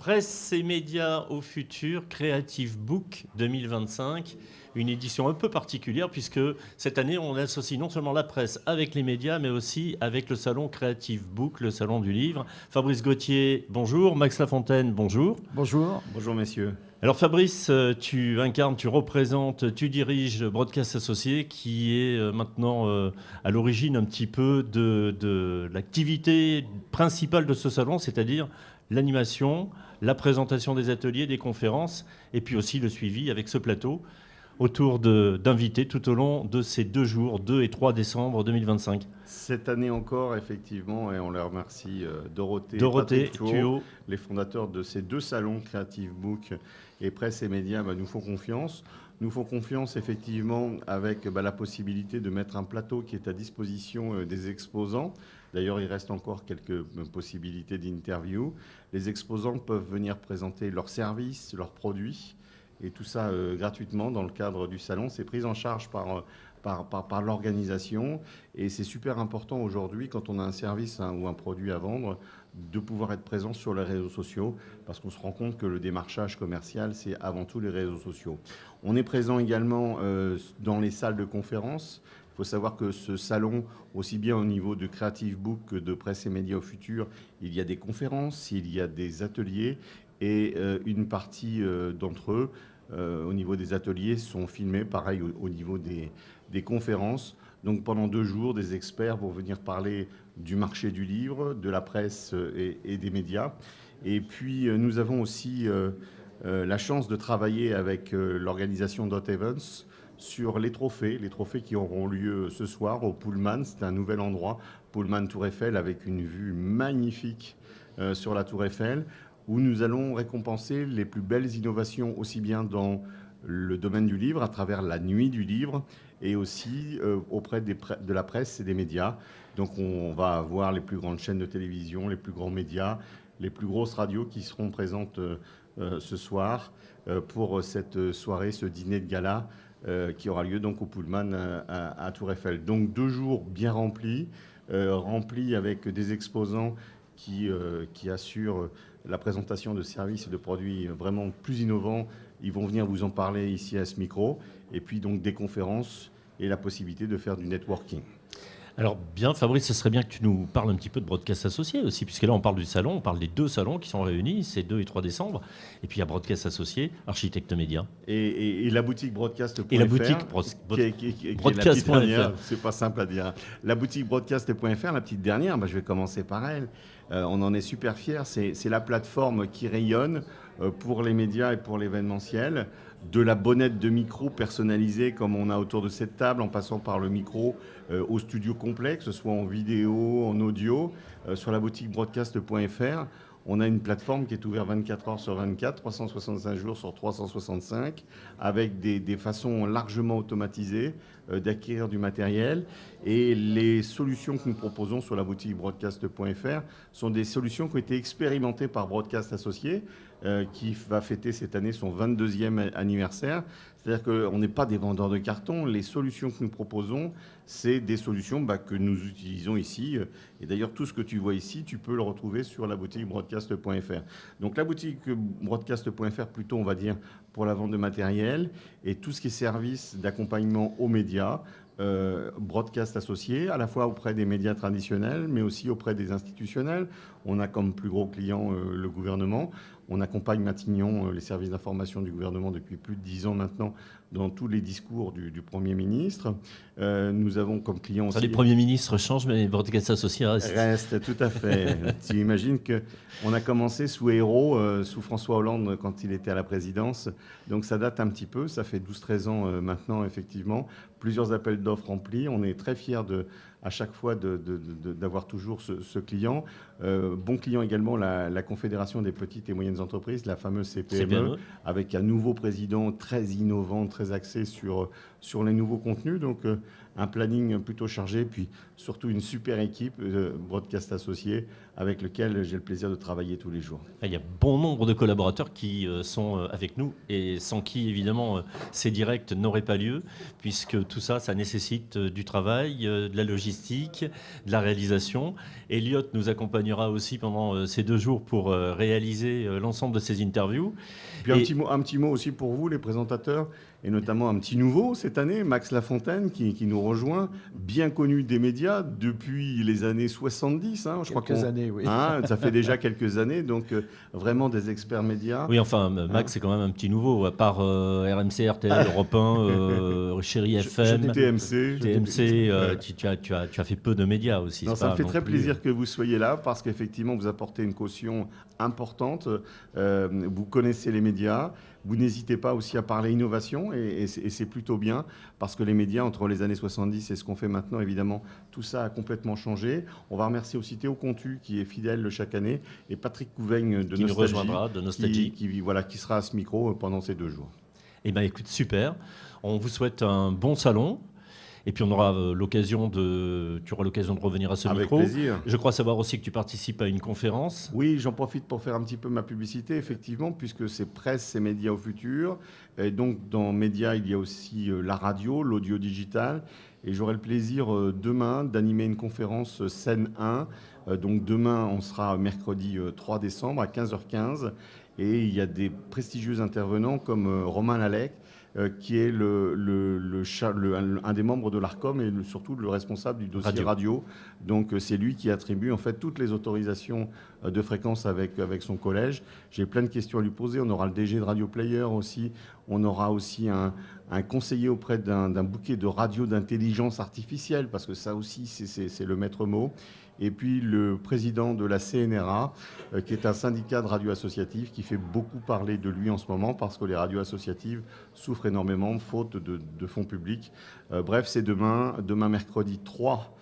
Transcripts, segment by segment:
Presse et médias au futur, Creative Book 2025, une édition un peu particulière puisque cette année on associe non seulement la presse avec les médias mais aussi avec le salon Creative Book, le salon du livre. Fabrice Gauthier, bonjour. Max Lafontaine, bonjour. Bonjour. Bonjour messieurs. Alors Fabrice, tu incarnes, tu représentes, tu diriges Broadcast Associé qui est maintenant à l'origine un petit peu de l'activité principale de ce salon, c'est-à-dire l'animation, la présentation des ateliers, des conférences et puis aussi le suivi avec ce plateau autour d'invités tout au long de ces 2 jours, 2 et 3 décembre 2025. Cette année encore, effectivement, et on les remercie, Dorothée et Thuot, les fondateurs de ces 2 salons, Creative Book et Presse et Médias, nous font confiance. Nous font confiance, effectivement, avec la possibilité de mettre un plateau qui est à disposition des exposants. D'ailleurs, il reste encore quelques possibilités d'interview. Les exposants peuvent venir présenter leurs services, leurs produits, et tout ça gratuitement dans le cadre du salon. C'est pris en charge par l'organisation. Et c'est super important aujourd'hui, quand on a un service ou un produit à vendre, de pouvoir être présent sur les réseaux sociaux, parce qu'on se rend compte que le démarchage commercial, c'est avant tout les réseaux sociaux. On est présent également dans les salles de conférence. Il faut savoir que ce salon, aussi bien au niveau de Creative Book que de Presse et Médias au futur, il y a des conférences, il y a des ateliers, et une partie d'entre eux, au niveau des ateliers, sont filmés, pareil au niveau des conférences. Donc pendant 2 jours, des experts vont venir parler du marché du livre, de la presse et des médias. Et puis nous avons aussi la chance de travailler avec l'organisation Dot Events sur les trophées qui auront lieu ce soir au Pullman. C'est un nouvel endroit, Pullman Tour Eiffel, avec une vue magnifique sur la Tour Eiffel, où nous allons récompenser les plus belles innovations, aussi bien dans le domaine du livre, à travers la nuit du livre, et aussi auprès de la presse et des médias. Donc on va avoir les plus grandes chaînes de télévision, les plus grands médias, les plus grosses radios qui seront présentes ce soir pour cette soirée, ce dîner de gala qui aura lieu donc au Pullman à Tour Eiffel. Donc 2 jours bien remplis avec des exposants qui assurent la présentation de services et de produits vraiment plus innovants. Ils vont venir vous en parler ici à ce micro. Et puis donc des conférences et la possibilité de faire du networking. Alors bien, Fabrice, ce serait bien que tu nous parles un petit peu de Broadcast Associé aussi, puisque là on parle du salon, on parle des 2 salons qui sont réunis, c'est 2 et 3 décembre, et puis il y a Broadcast Associé, Architecte Média. Et la boutique Broadcast.fr. Et la boutique Broadcast.fr. C'est pas simple à dire. La boutique Broadcast.fr, la petite dernière, je vais commencer par elle. On en est super fiers, c'est la plateforme qui rayonne pour les médias et pour l'événementiel, de la bonnette de micro personnalisée comme on a autour de cette table, en passant par le micro au studio complet, que ce soit en vidéo, en audio. Sur la boutique broadcast.fr, on a une plateforme qui est ouverte 24 heures sur 24, 365 jours sur 365, avec des façons largement automatisées d'acquérir du matériel. Et les solutions que nous proposons sur la boutique broadcast.fr sont des solutions qui ont été expérimentées par Broadcast Associé, qui va fêter cette année son 22e anniversaire. C'est-à-dire qu'on n'est pas des vendeurs de carton. Les solutions que nous proposons, c'est des solutions que nous utilisons ici. Et d'ailleurs, tout ce que tu vois ici, tu peux le retrouver sur la boutique broadcast.fr. Donc la boutique broadcast.fr, plutôt, on va dire, pour la vente de matériel et tout ce qui est service d'accompagnement aux médias. Broadcast Associé, à la fois auprès des médias traditionnels, mais aussi auprès des institutionnels. On a comme plus gros client le gouvernement. On accompagne Matignon, les services d'information du gouvernement, depuis plus de 10 ans maintenant, dans tous les discours du Premier ministre. Nous avons comme client aussi... Les premiers ministres changent, mais Broadcast Associé reste. Reste, tout à fait. Tu imagines qu'on a commencé sous Hérault, sous François Hollande, quand il était à la présidence. Donc ça date un petit peu, ça fait 12-13 ans maintenant, effectivement. Plusieurs appels d'offres remplis. On est très fiers à chaque fois d'avoir toujours ce client. Bon client également, la Confédération des petites et moyennes entreprises, la fameuse CPME, avec un nouveau président très innovant, très axé sur sur les nouveaux contenus. Donc, un planning plutôt chargé, puis surtout une super équipe Broadcast Associés avec lequel j'ai le plaisir de travailler tous les jours. Il y a bon nombre de collaborateurs qui sont avec nous et sans qui, évidemment, ces directs n'auraient pas lieu, puisque tout ça, ça nécessite du travail, de la logistique, de la réalisation. Elliot nous accompagnera aussi pendant ces 2 jours pour réaliser l'ensemble de ces interviews. Puis un petit mot aussi pour vous, les présentateurs, et notamment un petit nouveau cette année, Max Lafontaine, qui nous rejoint, bien connu des médias depuis les années 70. Hein, quelques années, oui. Hein, ça fait déjà quelques années, donc vraiment des experts médias. Oui, enfin, Max, c'est quand même un petit nouveau, à part RMC, RTL, Europe 1, Chéri FM, TMC. Tu as fait peu de médias aussi. Non, ça me fait très plaisir que vous soyez là, parce qu'effectivement, vous apportez une caution importante. Vous connaissez les médias. Vous n'hésitez pas aussi à parler innovation et c'est plutôt bien parce que les médias, entre les années 70 et ce qu'on fait maintenant, évidemment, tout ça a complètement changé. On va remercier aussi Théo Contu qui est fidèle chaque année et Patrick Couveigne de qui Nostalgie, nous rejoindra de Nostalgie. Qui sera à ce micro pendant ces 2 jours. Eh bien, écoute, super. On vous souhaite un bon salon. Et puis on aura tu auras l'occasion de revenir à ce micro. Avec plaisir. Je crois savoir aussi que tu participes à une conférence. Oui, j'en profite pour faire un petit peu ma publicité, effectivement, puisque c'est Presse et Médias au futur. Et donc dans Médias, il y a aussi la radio, l'audio digital. Et j'aurai le plaisir demain d'animer une conférence Scène 1. Donc demain, on sera mercredi 3 décembre à 15h15. Et il y a des prestigieux intervenants comme Romain Lalec, qui est un des membres de l'ARCOM et surtout le responsable du dossier radio. Donc c'est lui qui attribue en fait toutes les autorisations de fréquence avec son collège. J'ai plein de questions à lui poser. On aura le DG de Radio Player aussi. On aura aussi un conseiller auprès d'un bouquet de radio d'intelligence artificielle, parce que ça aussi c'est le maître mot. Et puis le président de la CNRA, qui est un syndicat de radio associative qui fait beaucoup parler de lui en ce moment parce que les radios associatives souffrent énormément faute de fonds publics. Bref, c'est demain mercredi 3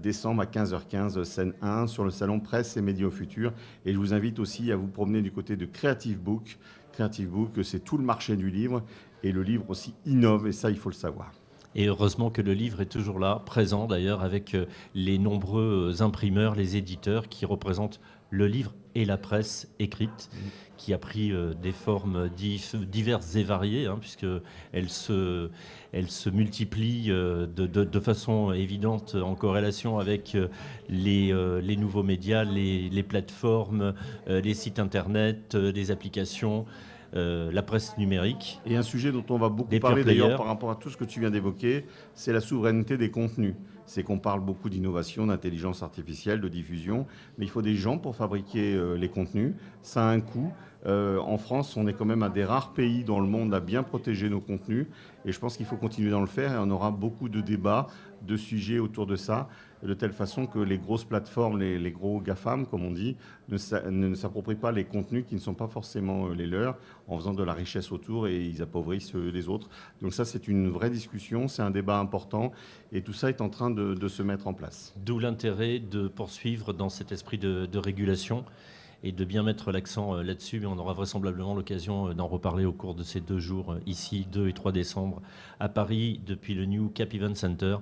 décembre à 15h15, scène 1, sur le salon Presse et Médias au futur. Et je vous invite aussi à vous promener du côté de Creative Book. Creative Book, c'est tout le marché du livre. Et le livre aussi innove, et ça, il faut le savoir. Et heureusement que le livre est toujours là, présent d'ailleurs, avec les nombreux imprimeurs, les éditeurs qui représentent le livre et la presse écrite, qui a pris des formes diverses et variées, hein, puisqu'elle se multiplie de façon évidente en corrélation avec les nouveaux médias, les plateformes, les sites internet, les applications. La presse numérique. Et un sujet dont on va beaucoup parler d'ailleurs par rapport à tout ce que tu viens d'évoquer, c'est la souveraineté des contenus. C'est qu'on parle beaucoup d'innovation, d'intelligence artificielle, de diffusion, mais il faut des gens pour fabriquer les contenus. Ça a un coût. En France, on est quand même un des rares pays dans le monde à bien protéger nos contenus. Et je pense qu'il faut continuer d'en le faire. Et on aura beaucoup de débats, de sujets autour de ça, de telle façon que les grosses plateformes, les gros GAFAM, comme on dit, ne s'approprient pas les contenus qui ne sont pas forcément les leurs, en faisant de la richesse autour, et ils appauvrissent les autres. Donc ça, c'est une vraie discussion, c'est un débat important, et tout ça est en train de se mettre en place. D'où l'intérêt de poursuivre dans cet esprit de régulation et de bien mettre l'accent là-dessus. Mais on aura vraisemblablement l'occasion d'en reparler au cours de ces 2 jours, ici, 2 et 3 décembre, à Paris, depuis le New Cap Event Center,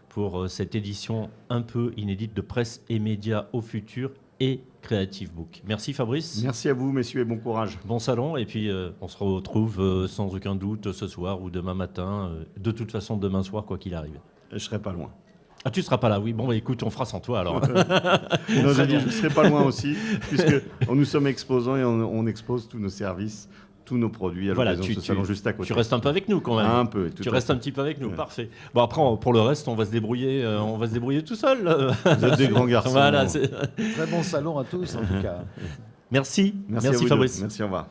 pour cette édition un peu inédite de Presse et Médias au futur et Creative Book. Merci Fabrice. Merci à vous, messieurs, et bon courage. Bon salon, et puis on se retrouve sans aucun doute ce soir ou demain matin. De toute façon, demain soir, quoi qu'il arrive. Je ne serai pas loin. Ah, tu ne seras pas là, oui. Bon, bah, écoute, on fera sans toi alors. Non, je ne serai pas loin aussi, puisque nous sommes exposants et on expose tous nos services, tous nos produits à l'occasion de ce salon juste à côté. Tu restes un peu avec nous quand même. Un peu. Tu restes un petit peu avec nous, parfait. Bon, après, pour le reste, on va se débrouiller tout seul. Vous êtes des grands garçons. Voilà, très bon salon à tous en tout cas. Merci Fabrice. Fabrice. Merci, au revoir.